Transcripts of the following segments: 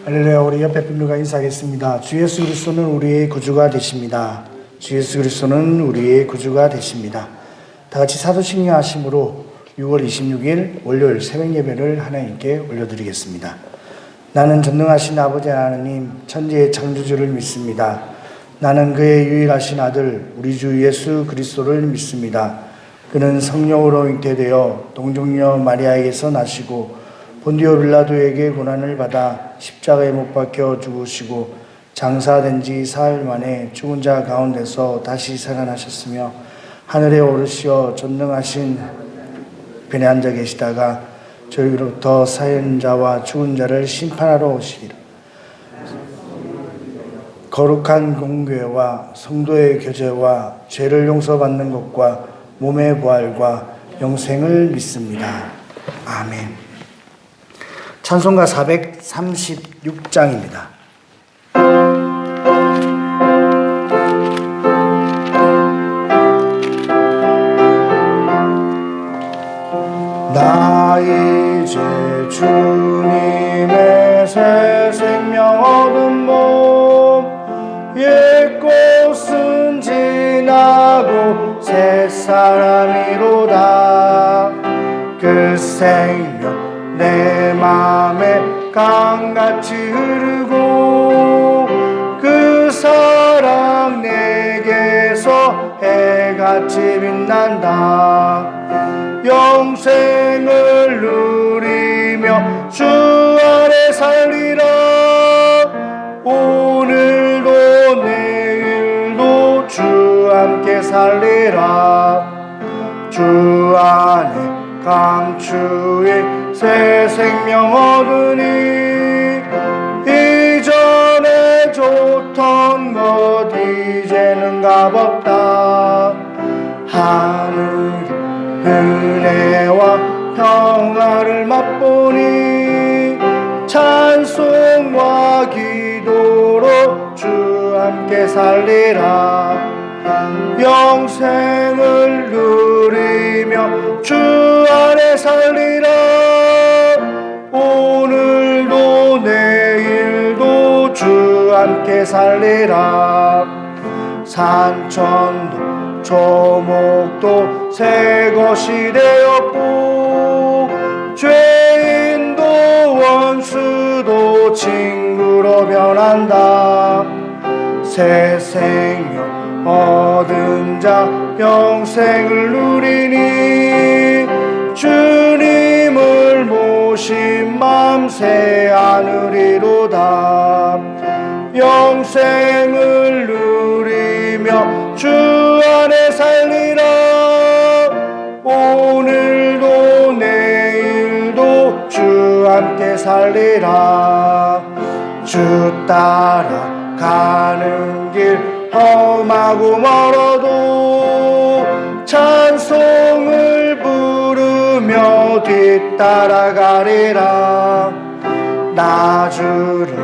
할렐루야. 우리 옆에 분들과 인사하겠습니다. 주 예수 그리스도는 우리의 구주가 되십니다. 주 예수 그리스도는 우리의 구주가 되십니다. 다 같이 사도신경 하심으로 6월 26일 월요일 새벽 예배를 하나님께 올려드리겠습니다. 나는 전능하신 아버지 하나님 천지의 창조주를 믿습니다. 나는 그의 유일하신 아들 우리 주 예수 그리스도를 믿습니다. 그는 성령으로 잉태되어 동정녀 마리아에게서 나시고 본디오 빌라도에게 고난을 받아 십자가에 못 박혀 죽으시고 장사된 지 사흘 만에 죽은 자 가운데서 다시 살아나셨으며 하늘에 오르시어 전능하신 편에 앉아 계시다가 저희로부터 사형자와 죽은 자를 심판하러 오시리라. 거룩한 공교회와 성도의 교제와 죄를 용서받는 것과 몸의 부활과 영생을 믿습니다. 아멘. 찬송가 436장입니다. 나 이제 주님의 새 생명 얻은 몸 옛 것은 지나고 새 사람이로다. 그 생명 내 맘에 강같이 흐르고 그 사랑 내게서 해같이 빛난다. 영생을 누리며 주 안에 살리라. 오늘도 내일도 주 함께 살리라. 주 안에 강추의 새 생명 얻으니 이전에 좋던 것 이제는 값없다. 하늘의 은혜와 평화를 맛보니 찬송과 기도로 주 함께 살리라. 영생을 누리며 주 안에 살리라. 오늘도 내일도 주 함께 살리라. 산천도 초목도 새 것이 되었고 죄인도 원수도 친구로 변한다. 새 생명 얻은 자 영생을 누리니 주님을 모신 맘 새 하늘이로다. 영생을 누리며 주 안에 살리라. 오늘도 내일도 주 함께 살리라. 주 따라 가는 길 험하고 멀어도 찬송을 부르며 뒤따라가리라. 나 주를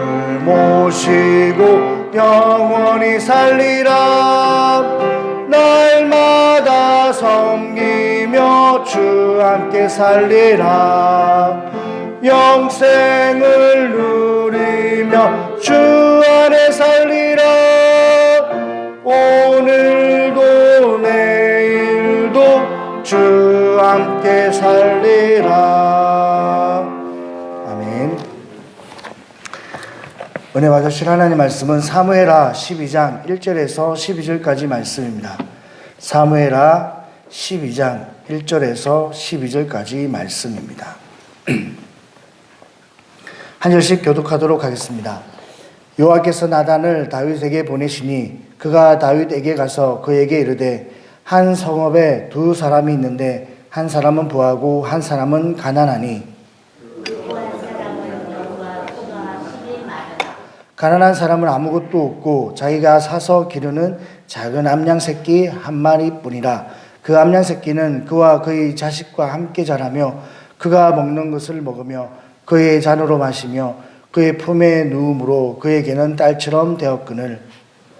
모시고 영원히 살리라. 날마다 섬기며 주 함께 살리라. 영생을 누리며 주 안에 살리라. 오늘도 내일도 주 함께 살리라. 아멘. 은혜 받으실 하나님 말씀은 사무엘하 12장 1절에서 12절까지 말씀입니다. 사무엘하 12장 1절에서 12절까지 말씀입니다. 한 절씩 교독하도록 하겠습니다. 여호와께서 나단을 다윗에게 보내시니 그가 다윗에게 가서 그에게 이르되 한 성읍에 두 사람이 있는데 한 사람은 부하고 한 사람은 가난하니 가난한 사람은 아무것도 없고 자기가 사서 기르는 작은 암양 새끼 한 마리뿐이라. 그 암양 새끼는 그와 그의 자식과 함께 자라며 그가 먹는 것을 먹으며 그의 잔으로 마시며 그의 품에 누움으로 그에게는 딸처럼 되었거늘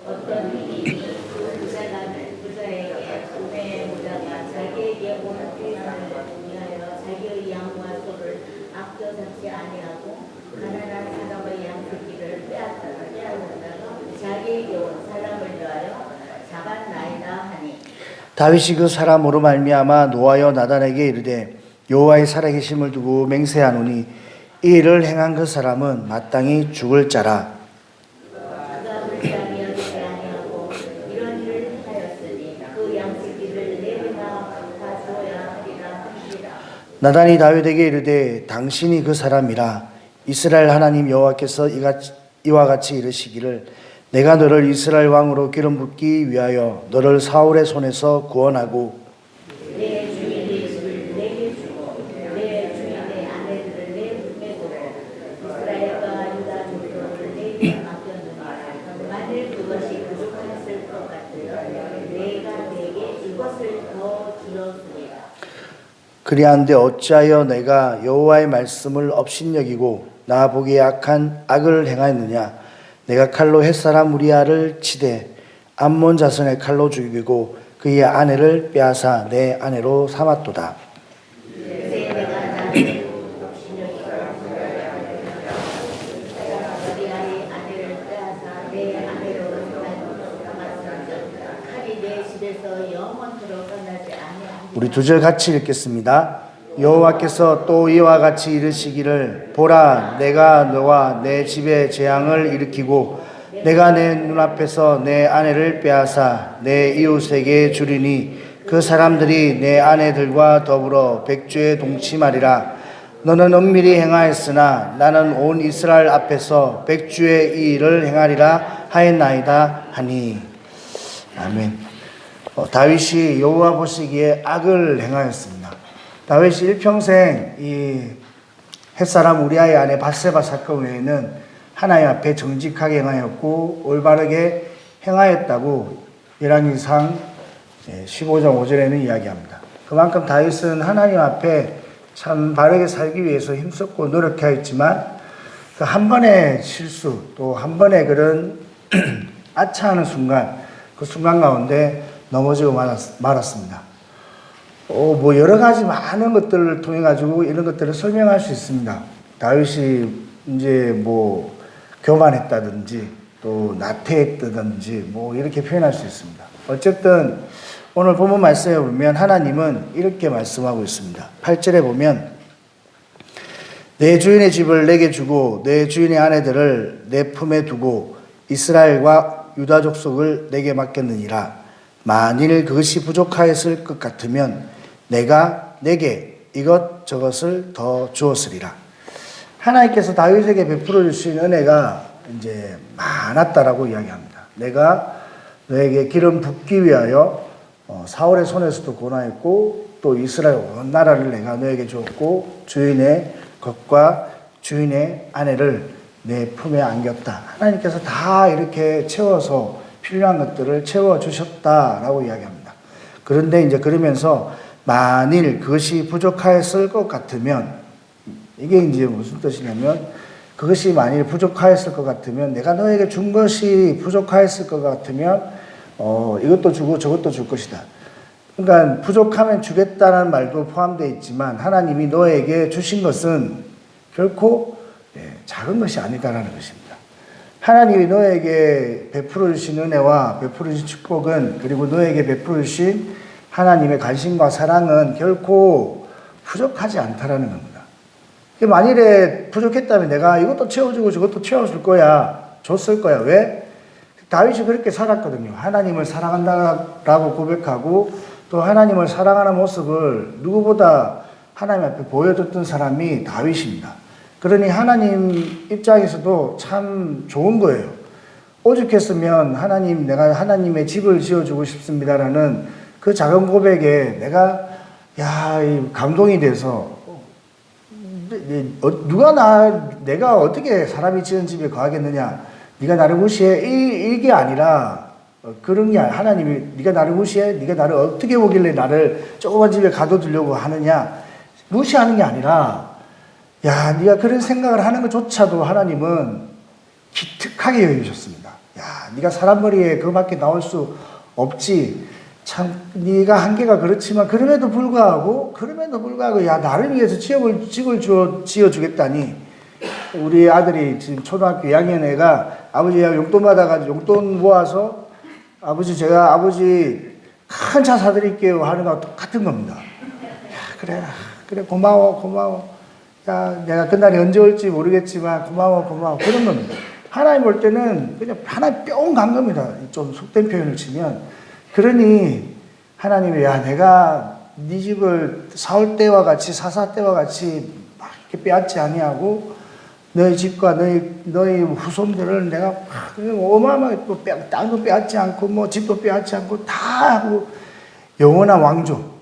어떤 이그 사람을 그자에게 우매에 묻어가 자기에게 내게 온 일상을 위하여 자기의 양과 소를 아껴 잡지 아니하고 가난한 사람의 양새끼를 빼앗았다가 자기에게 온 사람을 위하여 잡았나이다 하니 다윗이 그 사람으로 말미암아 노하여 나단에게 이르되 여호와의 살아계심을 두고 맹세하노니 이 일을 행한 그 사람은 마땅히 죽을 자라. 그가 불쌍히 여기지 아니하고 이런 일을 하였으니 그 양새끼를 내게나 갚아줘야 하리라 하니라. 나단이 다윗에게 이르되 당신이 그 사람이라. 이스라엘 하나님 여호와께서 이와 같이 이르시기를 내가 너를 이스라엘 왕으로 기름 붓기 위하여 너를 사울의 손에서 구원하고 내 주인의 집을 내게 주고 내 주인의 아내들을 내 품에 두고 이스라엘과 유다 족속을 내게 맡겼느니라. 만일 그것이 부족했을 것 같으면 내가 내게 이것을 더 주었으리라. 그리한데 어찌하여 내가 여호와의 말씀을 업신여기고 나 보기에 악한 악을 행하였느냐. 내가 칼로 햇사람 우리아를 치되 암몬 자손의 칼로 죽이고 그의 아내를 빼앗아 내 아내로 삼았도다. 그새 내가 나를 업신여기고 우리아의 아내를 빼앗아 내 아내로 삼았은즉 칼이 내 집에서 영원토록 끝나지 아니하리라. 우리 두 절 같이 읽겠습니다. 여호와께서 또 이와 같이 이르시기를 보라 내가 너와 내 집에 재앙을 일으키고 내가 내 눈앞에서 내 아내를 빼앗아 내 이웃에게 주리니 그 사람들이 내 아내들과 더불어 백주에 동침하리라. 너는 은밀히 행하였으나 나는 온 이스라엘 앞에서 백주의 이 일을 행하리라 하였나이다 하니. 아멘. 다윗이 여호와 보시기에 악을 행하였습니다. 다윗이 일평생 이 햇사람 우리아의 아내 밧세바 사건 외에는 하나님 앞에 정직하게 행하였고 올바르게 행하였다고 열왕기상 15장 5절에는 이야기합니다. 그만큼 다윗은 하나님 앞에 참 바르게 살기 위해서 힘썼고 노력하였지만 그 한 번의 실수 또 한 번의 그런 아차하는 순간 그 순간 가운데 넘어지고 말았습니다. 뭐 여러 가지 많은 것들을 통해 가지고 이런 것들을 설명할 수 있습니다. 다윗이 이제 뭐 교만했다든지 또 나태했다든지 뭐 이렇게 표현할 수 있습니다. 어쨌든 오늘 본문 말씀에 보면 하나님은 이렇게 말씀하고 있습니다. 8절에 보면 내 주인의 집을 내게 주고 내 주인의 아내들을 내 품에 두고 이스라엘과 유다 족속을 내게 맡겼느니라. 만일 그것이 부족하였을 것 같으면 내가 내게 이것저것을 더 주었으리라. 하나님께서 다윗에게 베풀어 주신 은혜가 이제 많았다라고 이야기합니다. 내가 너에게 기름 붓기 위하여 사울의 손에서도 구원하였고 또 이스라엘 온 나라를 내가 너에게 주었고 주인의 것과 주인의 아내를 내 품에 안겼다. 하나님께서 다 이렇게 채워서 필요한 것들을 채워주셨다라고 이야기합니다. 그런데 이제 그러면서 만일 그것이 부족하였을 것 같으면 이게 이제 무슨 뜻이냐면 그것이 만일 부족하였을 것 같으면 내가 너에게 준 것이 부족하였을 것 같으면 이것도 주고 저것도 줄 것이다. 그러니까 부족하면 주겠다는 말도 포함되어 있지만 하나님이 너에게 주신 것은 결코 작은 것이 아니다라는 것입니다. 하나님이 너에게 베풀어 주신 은혜와 베풀어 주신 축복은 그리고 너에게 베풀어 주신 하나님의 관심과 사랑은 결코 부족하지 않다라는 겁니다. 만일에 부족했다면 내가 이것도 채워주고 저것도 채워줄 거야, 줬을 거야. 왜? 다윗이 그렇게 살았거든요. 하나님을 사랑한다라고 고백하고 또 하나님을 사랑하는 모습을 누구보다 하나님 앞에 보여줬던 사람이 다윗입니다. 그러니 하나님 입장에서도 참 좋은 거예요. 오죽했으면 하나님, 내가 하나님의 집을 지어주고 싶습니다라는 그 작은 고백에 내가 감동이 돼서 내가 어떻게 사람이 지은 집에 거하겠느냐? 네가 나를 무시해? 이게 아니라 그런 게 아니라 하나님이 네가 나를 무시해? 네가 나를 어떻게 보길래 나를 조그만 집에 가둬두려고 하느냐? 무시하는 게 아니라 네가 그런 생각을 하는 것조차도 하나님은 기특하게 여기셨습니다. 네가 사람 머리에 그밖에 나올 수 없지. 참 네가 한계가 그렇지만 그럼에도 불구하고 야 나를 위해서 집을 지어주겠다니. 우리 아들이 지금 초등학교 2학년 애가 아버지가 용돈 받아가지고 용돈 모아서 아버지 큰 차 사드릴게요 하는 거랑 똑같은 겁니다. 야, 그래 고마워. 야 내가 그날이 언제 올지 모르겠지만 고마워 그런 겁니다. 하나님 볼 때는 그냥 하나님 뿅 간 겁니다. 좀 속된 표현을 치면. 그러니 하나님이 야 내가 네 집을 사올 때와 같이 사사 때와 같이 막 이렇게 빼앗지 아니하고 너희 집과 너희 후손들을 내가 어마어마하게 또 땅도 빼앗지 않고 뭐 집도 빼앗지 않고 다 하고 영원한 왕조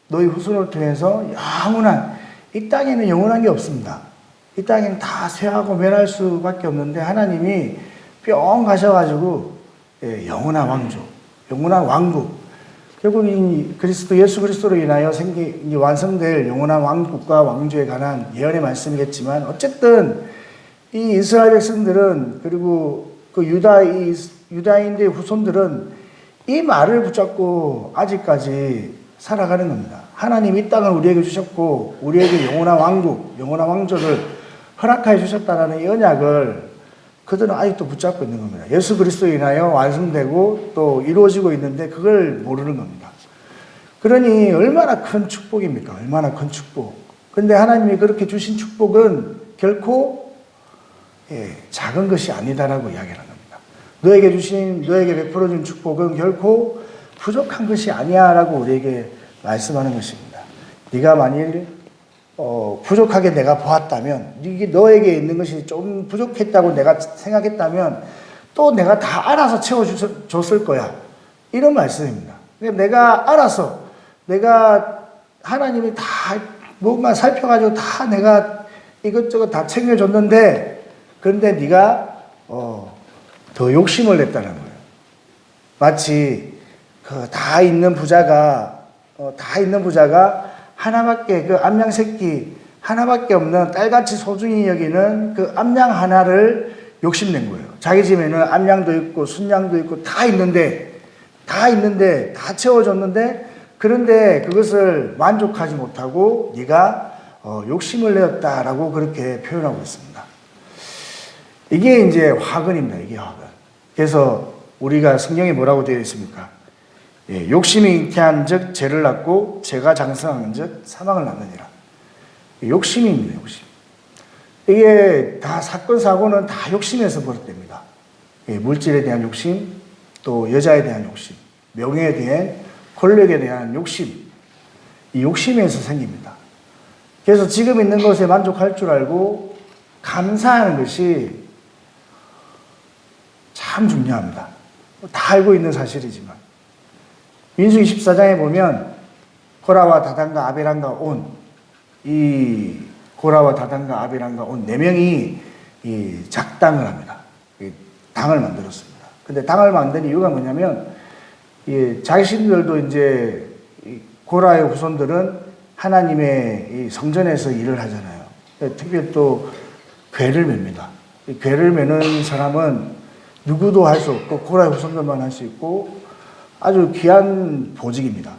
너희 후손을 통해서 영원한 이 땅에는 영원한 게 없습니다. 이 땅에는 다 쇠하고 멸할 수밖에 없는데 하나님이 뿅 가셔가지고 영원한 왕조, 영원한 왕국 결국 이 예수 그리스도로 인하여 완성될 영원한 왕국과 왕조에 관한 예언의 말씀이겠지만 어쨌든 이 이스라엘 백성들은 그리고 그 유다인들의 후손들은 이 말을 붙잡고 아직까지 살아가는 겁니다. 하나님 이 땅을 우리에게 주셨고 우리에게 영원한 왕국, 영원한 왕조를 허락하여 주셨다라는 이 언약을 그들은 아직도 붙잡고 있는 겁니다. 예수 그리스도로 인하여 완성되고 또 이루어지고 있는데 그걸 모르는 겁니다. 그러니 얼마나 큰 축복입니까? 얼마나 큰 축복. 근데 하나님이 그렇게 주신 축복은 결코 작은 것이 아니다라고 이야기하는 겁니다. 너에게 베풀어준 축복은 결코 부족한 것이 아니야라고 우리에게 말씀하는 것입니다. 네가 만일 부족하게 내가 보았다면, 이게 너에게 있는 것이 좀 부족했다고 내가 생각했다면 또 내가 다 알아서 채워줬을 거야. 이런 말씀입니다. 내가 알아서, 내가 하나님이 다 뭐만 살펴가지고 다 내가 이것저것 다 챙겨줬는데 그런데 네가 더 욕심을 냈다는 거예요. 마치 그 다 있는 부자가 하나밖에 그 암양 새끼 하나밖에 없는 딸같이 소중히 여기는 그 암양 하나를 욕심낸 거예요. 자기 집에는 암양도 있고 순양도 있고 다 있는데 다 채워줬는데 그런데 그것을 만족하지 못하고 네가 욕심을 내었다라고 그렇게 표현하고 있습니다. 이게 이제 화근입니다. 이게 화근. 그래서 우리가 성경에 뭐라고 되어 있습니까? 욕심이 잉태한 즉 죄를 낳고 죄가 장성한 즉 사망을 낳느니라. 욕심입니다. 욕심. 이게 다 사건 사고는 다 욕심에서 버릇됩니다. 물질에 대한 욕심, 또 여자에 대한 욕심, 명예에 대한 권력에 대한 욕심, 이 욕심에서 생깁니다. 그래서 지금 있는 것에 만족할 줄 알고 감사하는 것이 참 중요합니다. 다 알고 있는 사실이지만 민수기 14장에 보면 고라와 다단과 아벨한과 온 네 명이 이 작당을 합니다. 당을 만들었습니다. 근데 당을 만든 이유가 뭐냐면 자신들도 이제 고라의 후손들은 하나님의 이 성전에서 일을 하잖아요. 특별히 또 궤를 맵니다. 이 궤를 매는 사람은 누구도 할 수 없고 고라의 후손들만 할 수 있고 아주 귀한 보직입니다.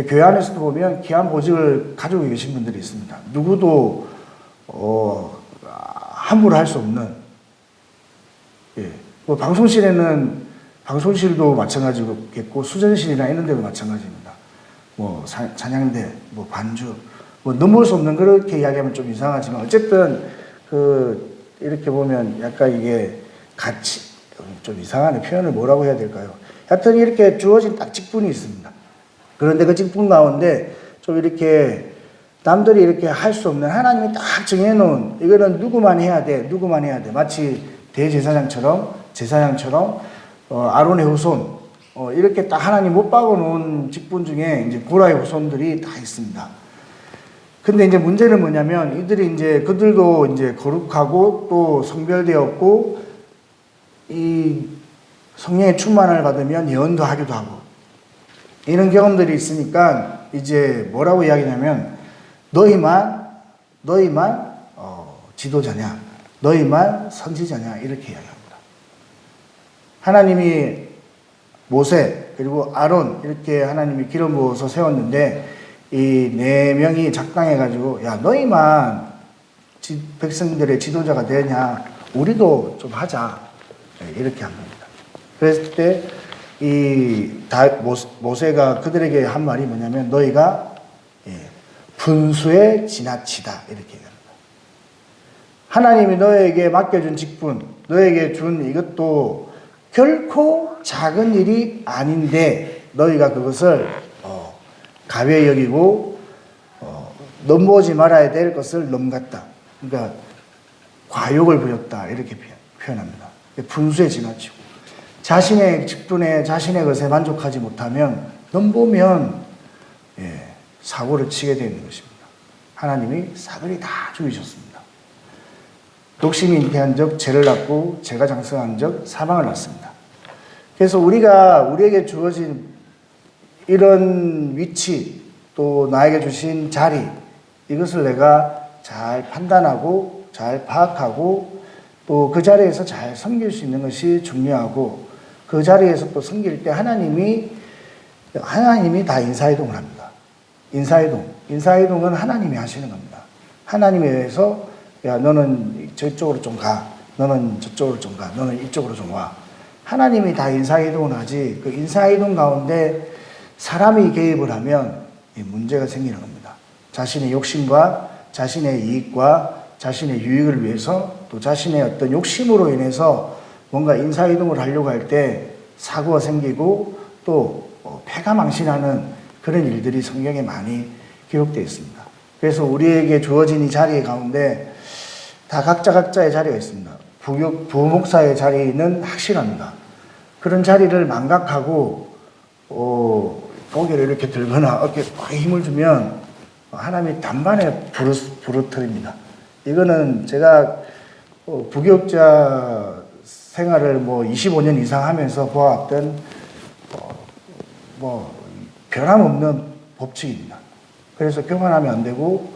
교회 안에서도 보면 귀한 보직을 가지고 계신 분들이 있습니다. 누구도 함부로 할 수 없는 뭐 방송실도 마찬가지겠고 수전실이나 이런 데도 마찬가지입니다. 뭐 찬양대, 뭐 반주, 뭐 넘볼 수 없는 그렇게 이야기하면 좀 이상하지만 어쨌든 이렇게 보면 약간 이게 같이 좀 이상하네. 표현을 뭐라고 해야 될까요? 하여튼 이렇게 주어진 딱 직분이 있습니다. 그런데 그 직분 가운데 좀 이렇게 남들이 이렇게 할 수 없는 하나님이 딱 정해놓은 이거는 누구만 해야 돼. 마치 대제사장처럼 아론의 후손 이렇게 딱 하나님 못 박아놓은 직분 중에 이제 고라의 후손들이 다 있습니다. 근데 이제 문제는 뭐냐면 이들이 이제 그들도 이제 거룩하고 또 성별되었고 이 성령의 충만을 받으면 예언도 하기도 하고 이런 경험들이 있으니까 이제 뭐라고 이야기냐면 너희만 지도자냐, 너희만 선지자냐 이렇게 이야기합니다. 하나님이 모세 그리고 아론 이렇게 하나님이 기름 부어서 세웠는데 이 네 명이 작당해가지고 야 너희만 백성들의 지도자가 되냐 우리도 좀 하자 이렇게 한 겁니다. 그랬을 때 모세가 그들에게 한 말이 뭐냐면 너희가 분수에 지나치다 이렇게 얘기합니다. 하나님이 너에게 맡겨준 직분, 너에게 준 이것도 결코 작은 일이 아닌데 너희가 그것을 가벼이 여기고 넘보지 말아야 될 것을 넘갔다. 그러니까 과욕을 부렸다 이렇게 표현합니다. 분수에 지나치고 자신의 직분에 자신의 것에 만족하지 못하면 넘보면 사고를 치게 되는 것입니다. 하나님이 사그리 다 죽이셨습니다. 욕심이 잉태한 적 죄를 낳고 죄가 장성한 적 사망을 낳습니다. 그래서 우리에게 주어진 이런 위치 또 나에게 주신 자리 이것을 내가 잘 판단하고 잘 파악하고 또 그 자리에서 잘 섬길 수 있는 것이 중요하고 그 자리에서 또 섬길 때 하나님이 다 인사이동을 합니다. 인사이동은 하나님이 하시는 겁니다. 하나님에 의해서 야 너는 저쪽으로 좀 가, 너는 저쪽으로 좀 가, 너는 이쪽으로 좀 와. 하나님이 다 인사이동을 하지 그 인사이동 가운데 사람이 개입을 하면 문제가 생기는 겁니다. 자신의 욕심과 자신의 이익과 자신의 유익을 위해서 또 자신의 어떤 욕심으로 인해서 뭔가 인사이동을 하려고 할 때 사고가 생기고 또 패가 망신하는 그런 일들이 성경에 많이 기록되어 있습니다. 그래서 우리에게 주어진 이 자리 가운데 다 각자의 자리가 있습니다. 부목사의 자리는 확실합니다. 그런 자리를 망각하고 고개를 이렇게 들거나 어깨에 힘을 주면 하나님이 단번에 부러뜨립니다. 이거는 제가 부교육자 생활을 25년 이상 하면서 보아왔던 변함없는 법칙입니다. 그래서 교만하면 안 되고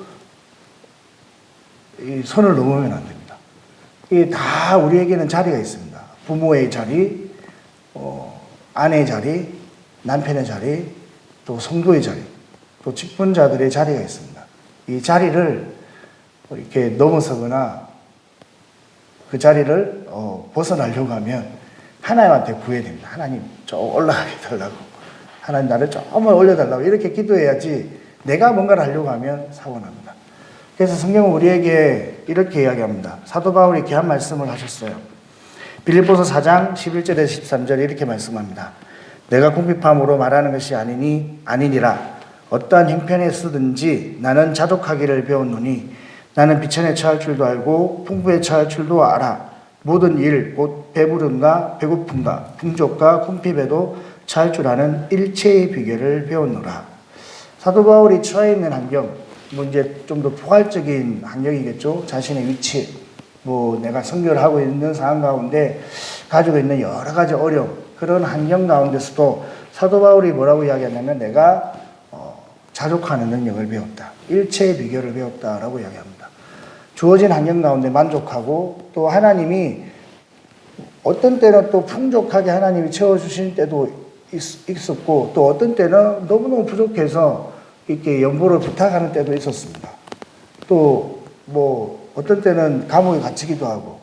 이 선을 넘으면 안 됩니다. 이게 다 우리에게는 자리가 있습니다. 부모의 자리, 아내의 자리, 남편의 자리, 또 성도의 자리, 또 직분자들의 자리가 있습니다. 이 자리를 이렇게 넘어서거나 그 자리를 벗어나려고 하면 하나님한테 구해야 됩니다. 하나님 좀 올라가게 해달라고, 하나님 나를 조금만 올려달라고 이렇게 기도해야지 내가 뭔가를 하려고 하면 사고 납니다. 그래서 성경은 우리에게 이렇게 이야기합니다. 사도 바울이 귀한 말씀을 하셨어요. 빌립보서 4장 11절에서 13절에 이렇게 말씀합니다. 내가 궁핍함으로 말하는 것이 아니니라. 어떠한 형편에 쓰든지 나는 자족하기를 배웠노니 나는 비천에 처할 줄도 알고 풍부에 처할 줄도 알아. 모든 일 곧 배부름과 배고픔과 풍족과 궁핍에도 처할 줄 아는 일체의 비결을 배웠노라. 사도 바울이 처해 있는 환경, 이제 좀 더 포괄적인 환경이겠죠. 자신의 위치, 내가 선교를 하고 있는 상황 가운데 가지고 있는 여러 가지 어려움, 그런 환경 가운데서도 사도 바울이 뭐라고 이야기하냐면 내가 자족하는 능력을 배웠다. 일체의 비결을 배웠다라고 이야기합니다. 주어진 환경 가운데 만족하고 또 하나님이 어떤 때는 또 풍족하게 하나님이 채워주신 때도 있었고 또 어떤 때는 너무너무 부족해서 이렇게 연보를 부탁하는 때도 있었습니다. 또 어떤 때는 감옥에 갇히기도 하고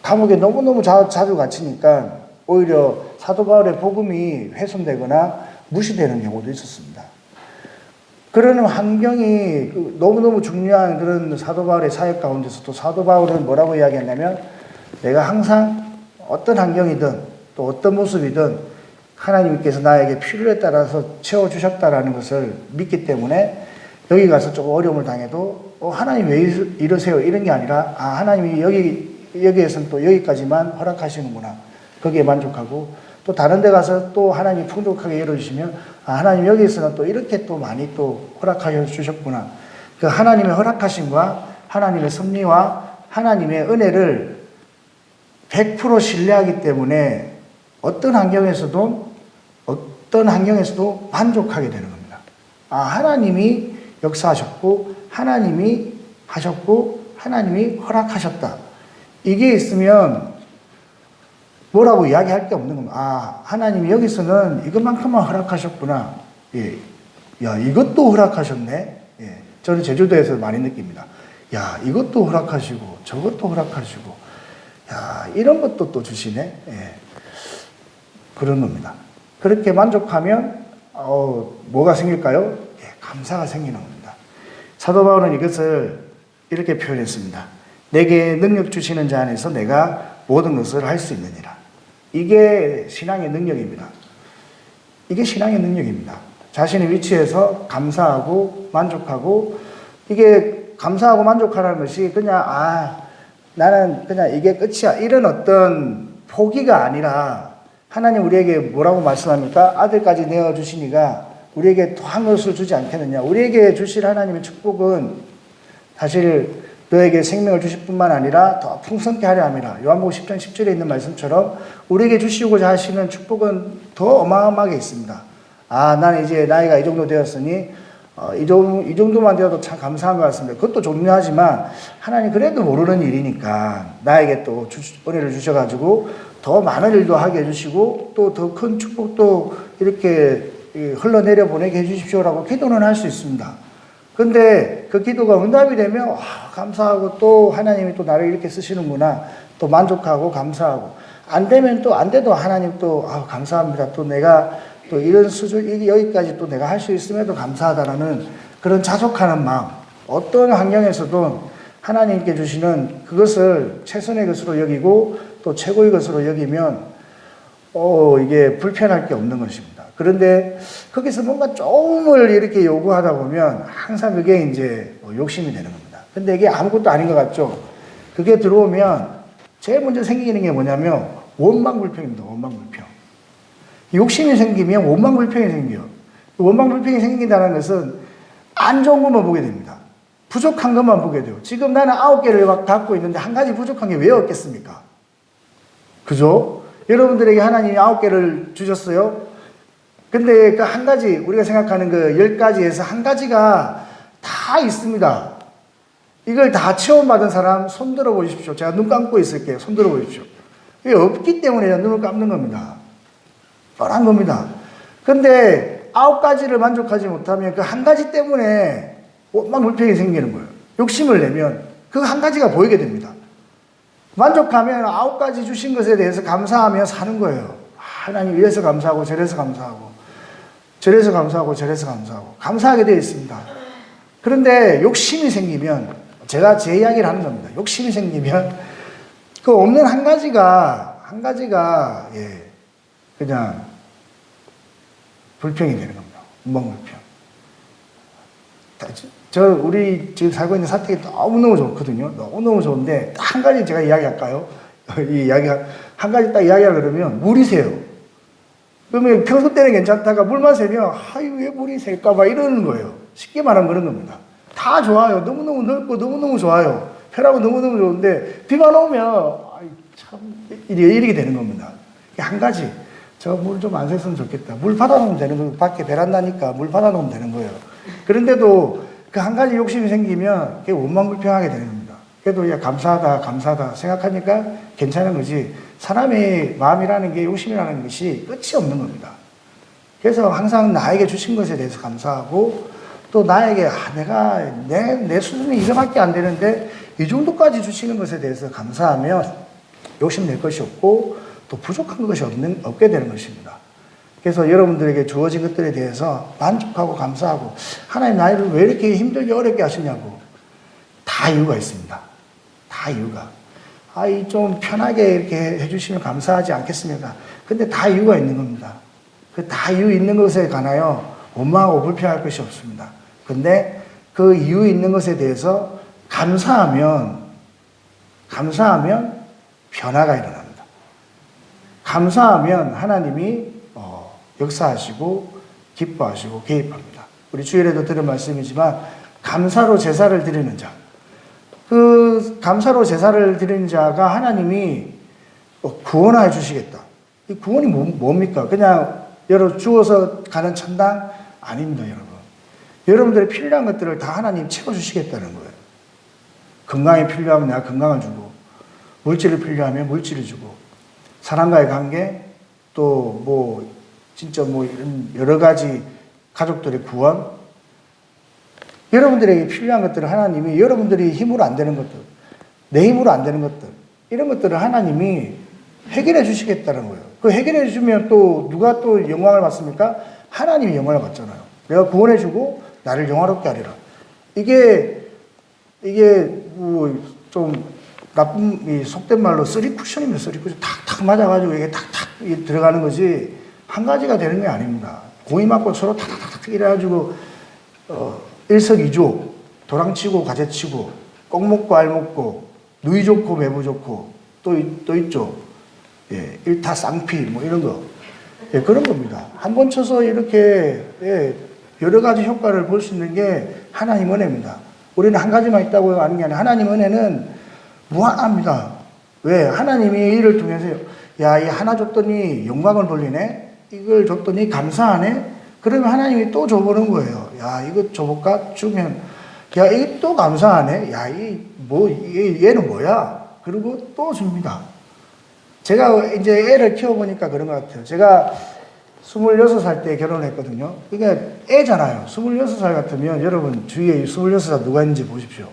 감옥에 너무너무 자주 갇히니까 오히려 사도 바울의 복음이 훼손되거나 무시되는 경우도 있었습니다. 그런 환경이 너무너무 중요한 그런 사도 바울의 사역 가운데서도 사도 바울은 뭐라고 이야기했냐면 내가 항상 어떤 환경이든 또 어떤 모습이든 하나님께서 나에게 필요에 따라서 채워주셨다라는 것을 믿기 때문에 여기 가서 조금 어려움을 당해도 하나님 왜 이러세요? 이런 게 아니라 하나님이 여기에서는 또 여기까지만 허락하시는구나. 거기에 만족하고 또 다른 데 가서 또 하나님이 풍족하게 열어주시면 하나님 여기에서는 또 이렇게 또 많이 또 허락하여 주셨구나. 그 하나님의 허락하심과 하나님의 섭리와 하나님의 은혜를 100% 신뢰하기 때문에 어떤 환경에서도 만족하게 되는 겁니다. 하나님이 역사하셨고 하나님이 하셨고 하나님이 허락하셨다. 이게 있으면 뭐라고 이야기할 게 없는 겁니다. 아, 하나님이 여기서는 이것만큼만 허락하셨구나. 예. 야, 이것도 허락하셨네. 예. 저는 제주도에서 많이 느낍니다. 야, 이것도 허락하시고, 저것도 허락하시고, 야, 이런 것도 또 주시네. 예. 그런 겁니다. 그렇게 만족하면, 뭐가 생길까요? 예, 감사가 생기는 겁니다. 사도 바울은 이것을 이렇게 표현했습니다. 내게 능력 주시는 자 안에서 내가 모든 것을 할 수 있느니라. 이게 신앙의 능력입니다. 이게 신앙의 능력입니다. 자신의 위치에서 감사하고 만족하고, 이게 감사하고 만족하라는 것이 그냥, 나는 그냥 이게 끝이야. 이런 어떤 포기가 아니라, 하나님 우리에게 뭐라고 말씀합니까? 아들까지 내어주시니가 우리에게 더한 것을 주지 않겠느냐. 우리에게 주실 하나님의 축복은 사실 너에게 생명을 주실 뿐만 아니라 더 풍성케 하려 함이라. 요한복음 10장 10절에 있는 말씀처럼 우리에게 주시고자 하시는 축복은 더 어마어마하게 있습니다. 나는 이제 나이가 이 정도 되었으니 이 정도만 되어도 참 감사한 것 같습니다. 그것도 중요하지만 하나님 그래도 모르는 일이니까 나에게 또 은혜를 주셔가지고 더 많은 일도 하게 해주시고 또 더 큰 축복도 이렇게 흘러내려 보내게 해주십시오라고 기도는 할 수 있습니다. 근데 그 기도가 응답이 되면 감사하고 또 하나님이 또 나를 이렇게 쓰시는구나 또 만족하고 감사하고, 안 되면 또 안 돼도 하나님 또 감사합니다. 또 내가 또 이런 수준 여기까지 또 내가 할 수 있음에도 감사하다라는 그런 자족하는 마음, 어떤 환경에서도 하나님께 주시는 그것을 최선의 것으로 여기고 또 최고의 것으로 여기면 이게 불편할 게 없는 것입니다. 그런데 거기서 뭔가 조금을 이렇게 요구하다 보면 항상 그게 이제 욕심이 되는 겁니다. 근데 이게 아무것도 아닌 것 같죠? 그게 들어오면 제일 먼저 생기는 게 뭐냐면 원망불평입니다. 원망불평. 욕심이 생기면 원망불평이 생겨요. 원망불평이 생긴다는 것은 안 좋은 것만 보게 됩니다. 부족한 것만 보게 돼요. 지금 나는 9개를 막 갖고 있는데 한 가지 부족한 게 왜 없겠습니까? 그죠? 여러분들에게 하나님이 9개를 주셨어요. 근데 그 한 가지, 우리가 생각하는 그 10가지에서 한 가지가 다 있습니다. 이걸 다 체험받은 사람 손 들어 보십시오. 제가 눈 감고 있을게요. 손 들어 보십시오. 이게 없기 때문에 눈을 감는 겁니다. 뻔한 겁니다. 근데 9가지를 만족하지 못하면 그 한 가지 때문에 원망불평이 생기는 거예요. 욕심을 내면 그 한 가지가 보이게 됩니다. 만족하면 9가지 주신 것에 대해서 감사하며 사는 거예요. 하나님 이래서 감사하고 저래서 감사하고 저래서 감사하고 저래서 감사하고 감사하게 되어 있습니다. 그런데 욕심이 생기면, 제가 제 이야기를 하는 겁니다. 욕심이 생기면 그 없는 한 가지가 그냥 불평이 되는 겁니다. 원망불평. 우리 지금 살고 있는 사택이 너무너무 좋거든요. 너무너무 좋은데, 딱 한 가지 제가 이야기할까요? 한 가지 딱 이야기하려고 그러면 물이 새요. 그러면 평소 때는 괜찮다가 물만 새면, 왜 물이 셀까봐 이러는 거예요. 쉽게 말하면 그런 겁니다. 다 좋아요. 너무너무 넓고 너무너무 좋아요. 편하고 너무너무 좋은데, 비만 오면, 참, 이렇게 되는 겁니다. 한 가지. 저 물 좀 안 샜으면 좋겠다. 물 받아놓으면 되는 거예요. 밖에 베란다니까 물 받아놓으면 되는 거예요. 그런데도 그 한 가지 욕심이 생기면 그게 원망불평하게 되는 겁니다. 그래도 감사하다 생각하니까 괜찮은 거지. 사람의 마음이라는 게, 욕심이라는 것이 끝이 없는 겁니다. 그래서 항상 나에게 주신 것에 대해서 감사하고, 또 나에게 내 수준이 이거밖에 안 되는데 이 정도까지 주시는 것에 대해서 감사하면 욕심낼 것이 없고 또 부족한 것이 없게 되는 것입니다. 그래서 여러분들에게 주어진 것들에 대해서 만족하고 감사하고, 하나님 나를 왜 이렇게 힘들게 어렵게 하시냐고, 다 이유가 있습니다. 다 이유가. 좀 편하게 이렇게 해주시면 감사하지 않겠습니까? 근데 다 이유가 있는 겁니다. 그 다 이유 있는 것에 관하여 원망하고 불평할 것이 없습니다. 근데 그 이유 있는 것에 대해서 감사하면 변화가 일어납니다. 감사하면 하나님이 역사하시고 기뻐하시고 개입합니다. 우리 주일에도 들은 말씀이지만, 감사로 제사를 드리는 자, 그 감사로 제사를 드리는 자가 하나님이 구원해 주시겠다. 이 구원이 뭡니까? 그냥 주어서 가는 천당 아닙니다, 여러분. 여러분들의 필요한 것들을 다 하나님 채워주시겠다는 거예요. 건강이 필요하면 내가 건강을 주고, 물질이 필요하면 물질을 주고, 사람과의 관계, 또 뭐 진짜 뭐 이런 여러 가지 가족들의 구원, 여러분들에게 필요한 것들을 하나님이 여러분들이 힘으로 안 되는 것들, 내 힘으로 안 되는 것들, 이런 것들을 하나님이 해결해 주시겠다는 거예요. 그 해결해 주시면 또 누가 또 영광을 받습니까? 하나님이 영광을 받잖아요. 내가 구원해 주고 나를 영화롭게 하리라. 이게 뭐 좀 나쁜 이 속된 말로 쓰리 쿠션입니다. 쓰리 쿠션 탁탁 맞아가지고 이게 탁탁 들어가는 거지 한 가지가 되는 게 아닙니다. 공이 맞고 서로 탁탁탁 이래가지고 일석이조 도랑치고 가재치고 꼭 먹고 알 먹고 누이 좋고 매부 좋고 또 있죠. 예, 일타쌍피 뭐 이런 거. 예, 그런 겁니다. 한 번 쳐서 이렇게 여러 가지 효과를 볼 수 있는 게 하나님 은혜입니다. 우리는 한 가지만 있다고 하는 게 아니라 하나님 은혜는 무한합니다. 왜? 하나님이 이를 통해서 야, 이 하나 줬더니 영광을 돌리네? 이걸 줬더니 감사하네? 그러면 하나님이 또 줘보는 거예요. 야, 이거 줘볼까? 주면 야, 이게 또 감사하네? 야, 얘는 뭐야? 그리고 또 줍니다. 제가 이제 애를 키워보니까 그런 것 같아요. 제가 26살 때 결혼했거든요. 이게 애잖아요. 26살 같으면 여러분 주위에 26살 누가 있는지 보십시오.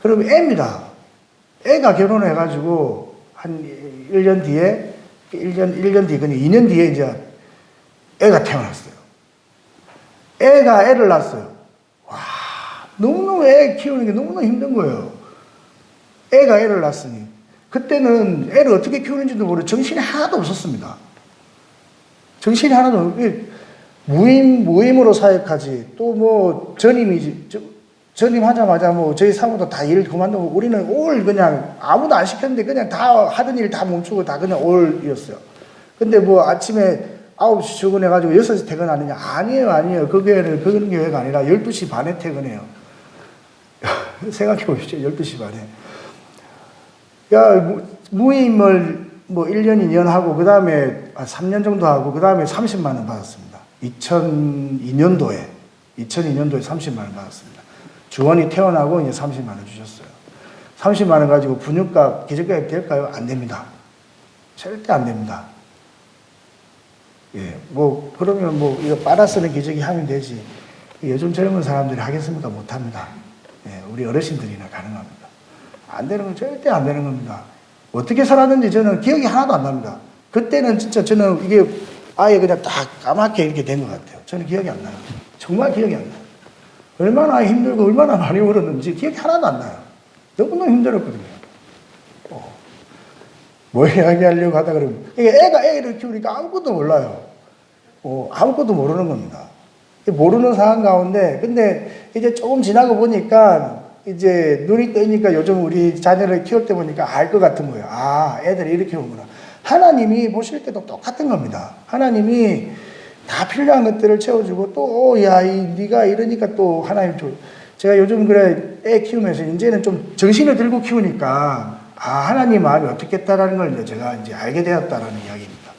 그러면 애입니다. 애가 결혼해가지고 한 1년 뒤에, 1년 뒤, 그냥 2년 뒤에 이제 애가 태어났어요. 애가 애를 낳았어요. 와, 너무너무 애 키우는 게 너무너무 힘든 거예요. 애가 애를 낳았으니. 그때는 애를 어떻게 키우는지도 모르고 정신이 하나도 없었습니다. 정신이 하나도, 무임으로 사역하지, 또 뭐, 전임하자마자 뭐, 저희 사모도 다 일 그만두고, 우리는 올 그냥 아무도 안 시켰는데 그냥 다 하던 일 다 멈추고 다 그냥 올이었어요. 근데 뭐 아침에 9시 출근해가지고 6시 퇴근하느냐? 아니에요. 그 교회는 그런 교회가 아니라 12시 반에 퇴근해요. 생각해 보십시오. 12시 반에. 야, 무임을 뭐 1년, 2년 하고, 그 다음에 3년 정도 하고, 그 다음에 30만 원 받았습니다. 2002년도에 30만 원 받았습니다. 주원이 태어나고 이제 30만 원 주셨어요. 30만 원 가지고 분유값, 기저값 될까요? 안 됩니다. 절대 안 됩니다. 예, 뭐, 그러면 뭐, 이거 빨아 쓰는 기저귀 하면 되지. 요즘 젊은 사람들이 하겠습니까? 못 합니다. 예, 우리 어르신들이나 가능합니다. 안 되는 건 절대 안 되는 겁니다. 어떻게 살았는지 저는 기억이 하나도 안 납니다. 그때는 진짜 저는 이게 아예 그냥 딱 까맣게 이렇게 된 것 같아요. 저는 기억이 안 나요. 정말 기억이 안 나요. 얼마나 힘들고 얼마나 많이 울었는지 기억이 하나도 안 나요. 너무너무 힘들었거든요. 뭐 이야기하려고 하다 그러면, 애가 애를 키우니까 아무것도 몰라요. 아무것도 모르는 겁니다. 모르는 상황 가운데, 근데 이제 조금 지나고 보니까, 이제 눈이 뜨니까 요즘 우리 자녀를 키울 때 보니까 알 것 같은 거예요. 아, 애들이 이렇게 오구나. 하나님이 보실 때도 똑같은 겁니다. 하나님이 다 필요한 것들을 채워주고 또, 네가 이러니까 또 하나님 제가 요즘 그래, 애 키우면서 이제는 좀 정신을 들고 키우니까 하나님 마음이 어떻겠다라는 걸 이제 제가 이제 알게 되었다라는 이야기입니다.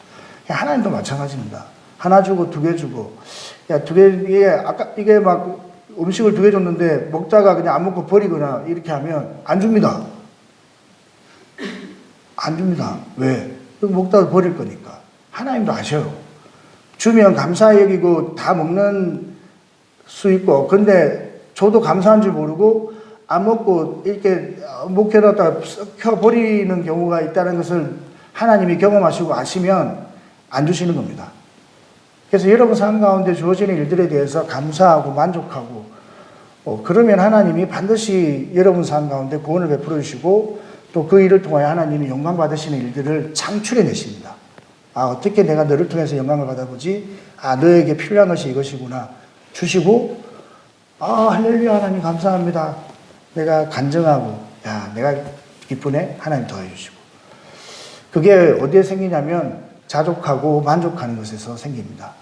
하나님도 마찬가지입니다. 하나 주고 두 개 주고, 아까 이게 막 음식을 2개 줬는데 먹다가 그냥 안 먹고 버리거나 이렇게 하면 안 줍니다. 안 줍니다. 왜? 먹다가 버릴 거니까. 하나님도 아셔요. 주면 감사히 여기고 다 먹는 수 있고, 근데 저도 감사한 줄 모르고 안 먹고 이렇게 목회로다가 켜버리는 경우가 있다는 것을 하나님이 경험하시고 아시면 안 주시는 겁니다. 그래서 여러분 삶 가운데 주어지는 일들에 대해서 감사하고 만족하고, 그러면 하나님이 반드시 여러분 삶 가운데 구원을 베풀어 주시고, 또 그 일을 통하여 하나님이 영광 받으시는 일들을 창출해 내십니다. 어떻게 내가 너를 통해서 영광을 받아보지? 너에게 필요한 것이 이것이구나. 주시고, 할렐루야, 하나님 감사합니다. 내가 간증하고, 내가 기쁘네? 하나님 더해 주시고. 그게 어디에 생기냐면, 자족하고 만족하는 것에서 생깁니다.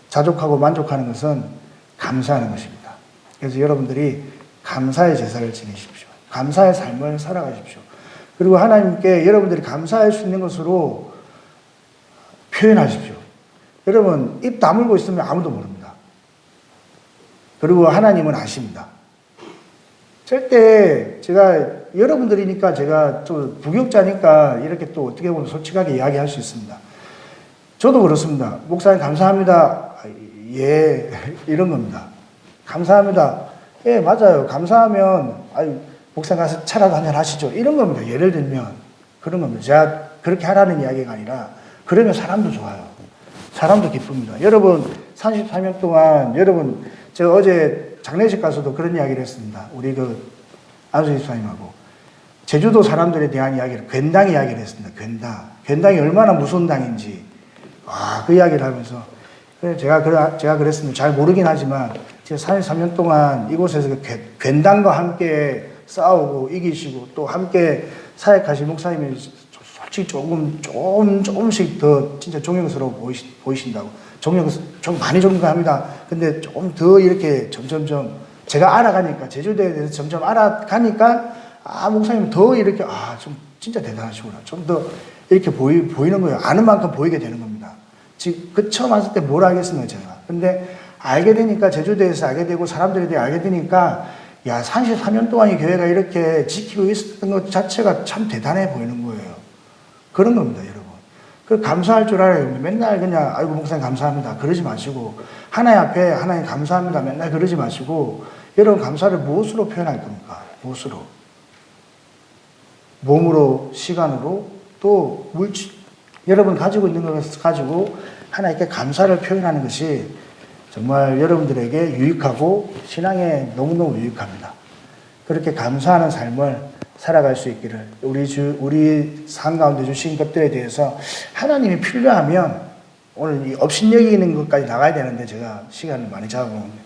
자족하고 만족하는 것은 감사하는 것입니다. 그래서 여러분들이 감사의 제사를 지내십시오. 감사의 삶을 살아가십시오. 그리고 하나님께 여러분들이 감사할 수 있는 것으로 표현하십시오. 여러분, 입 다물고 있으면 아무도 모릅니다. 그리고 하나님은 아십니다. 절대 제가 여러분들이니까 제가 또 부교육자니까 이렇게 또 어떻게 보면 솔직하게 이야기할 수 있습니다. 저도 그렇습니다. 목사님 감사합니다. 예, 이런 겁니다. 감사합니다. 예, 맞아요. 감사하면 아유, 목사님 가서 차라도 한잔 하시죠. 이런 겁니다. 예를 들면 그런 겁니다. 제가 그렇게 하라는 이야기가 아니라 그러면 사람도 좋아요. 사람도 기쁩니다. 여러분 34년 동안 여러분 제가 어제 장례식 가서도 그런 이야기를 했습니다. 우리 그 안수 집사님하고 제주도 사람들에 대한 이야기를 괜당 이야기를 했습니다. 괜당. 괜당이 얼마나 무서운 당인지 그 이야기를 하면서 제가 그랬습니다. 잘 모르긴 하지만 제가 33년 동안 이곳에서 괜당과 함께 싸우고 이기시고 또 함께 사역하신 목사님이 솔직히 조금씩 더 진짜 존경스러워 보이신다고. 좀 많이 존경합니다. 근데 좀 더 이렇게 점점점 제가 알아가니까, 제주도에 대해서 점점 알아가니까, 목사님 더 이렇게, 좀 진짜 대단하시구나. 좀 더 이렇게 보이는 거예요. 아는 만큼 보이게 되는 겁니다. 지금 처음 왔을 때 뭘 알겠습니까, 제가. 근데 알게 되니까, 제주도에서 알게 되고, 사람들에 대해 알게 되니까, 34년 동안 이 교회가 이렇게 지키고 있었던 것 자체가 참 대단해 보이는 거예요. 그런 겁니다, 여러분. 그 감사할 줄 알아요. 맨날 그냥, 아이고, 목사님 감사합니다. 그러지 마시고, 하나님 앞에 하나님 감사합니다. 맨날 그러지 마시고, 여러분 감사를 무엇으로 표현할 겁니까? 무엇으로? 몸으로, 시간으로, 또 물질, 여러분 가지고 있는 것을 가지고 하나님께 감사를 표현하는 것이 정말 여러분들에게 유익하고 신앙에 너무너무 유익합니다. 그렇게 감사하는 삶을 살아갈 수 있기를, 우리 삶 가운데 주신 것들에 대해서 하나님이 필요하면 오늘 이 업신여기는 것까지 나가야 되는데 제가 시간을 많이 잡아먹는데,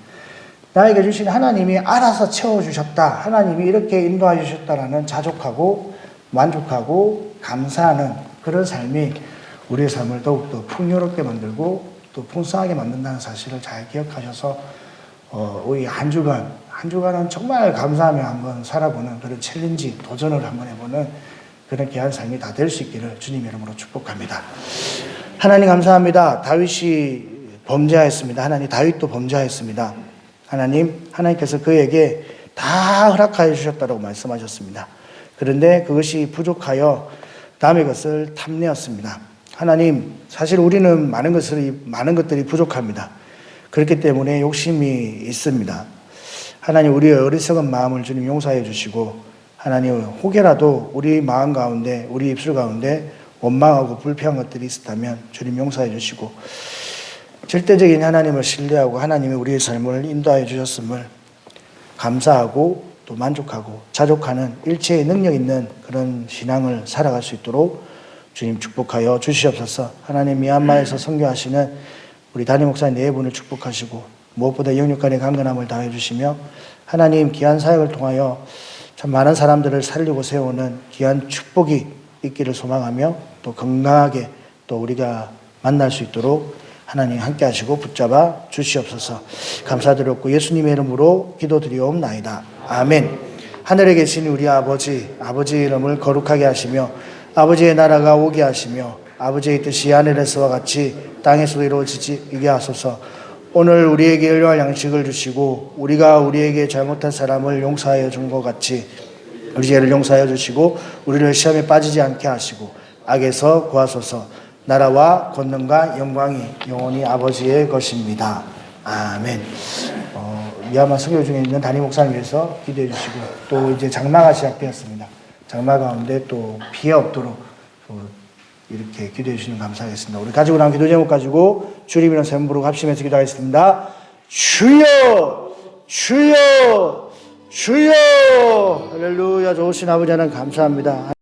나에게 주신 하나님이 알아서 채워주셨다, 하나님이 이렇게 인도해 주셨다라는 자족하고 만족하고 감사하는 그런 삶이 우리의 삶을 더욱더 풍요롭게 만들고 또 풍성하게 만든다는 사실을 잘 기억하셔서 우리 한 주간은 정말 감사하며 한번 살아보는 그런 챌린지, 도전을 한번 해보는 그런 귀한 삶이 다 될 수 있기를 주님 이름으로 축복합니다. 하나님 감사합니다. 다윗이 범죄하였습니다. 하나님, 다윗도 범죄하였습니다. 하나님께서 그에게 다 허락하여 주셨다고 말씀하셨습니다. 그런데 그것이 부족하여 남의 것을 탐내었습니다. 하나님, 사실 우리는 많은 것들이 부족합니다. 그렇기 때문에 욕심이 있습니다. 하나님, 우리의 어리석은 마음을 주님 용서해 주시고, 하나님, 혹여라도 우리 마음 가운데, 우리 입술 가운데 원망하고 불평한 것들이 있었다면 주님 용서해 주시고, 절대적인 하나님을 신뢰하고 하나님이 우리의 삶을 인도하여 주셨음을 감사하고 또 만족하고 자족하는 일체의 능력 있는 그런 신앙을 살아갈 수 있도록 주님 축복하여 주시옵소서. 하나님, 미얀마에서 선교하시는 우리 담임 목사님 네 분을 축복하시고 무엇보다 영육간의 강건함을 다해 주시며, 하나님 귀한 사역을 통하여 참 많은 사람들을 살리고 세우는 귀한 축복이 있기를 소망하며 또 건강하게 또 우리가 만날 수 있도록 하나님 함께 하시고 붙잡아 주시옵소서. 감사드렸고 예수님의 이름으로 기도드리옵나이다. 아멘. 하늘에 계신 우리 아버지 이름을 거룩하게 하시며 아버지의 나라가 오게 하시며 아버지의 뜻이 하늘에서와 같이 땅에서도 이루어지게 하소서. 오늘 우리에게 일용할 양식을 주시고 우리가 우리에게 잘못한 사람을 용서하여 준 것 같이 우리 죄를 용서하여 주시고 우리를 시험에 빠지지 않게 하시고 악에서 구하소서. 나라와 권능과 영광이 영원히 아버지의 것입니다. 아멘. 미얀마 선교 중에 있는 담임 목사님 위해서 기도해 주시고, 또 이제 장마가 시작되었습니다. 장마 가운데 또 피해 없도록 이렇게 기도해 주시면 감사하겠습니다. 우리 가지고 나온 기도 제목 가지고 주님 이름 세 번 부르고 합심해서 기도하겠습니다. 주여, 주여, 주여. 할렐루야. 좋으신 아버지 하나님 감사합니다.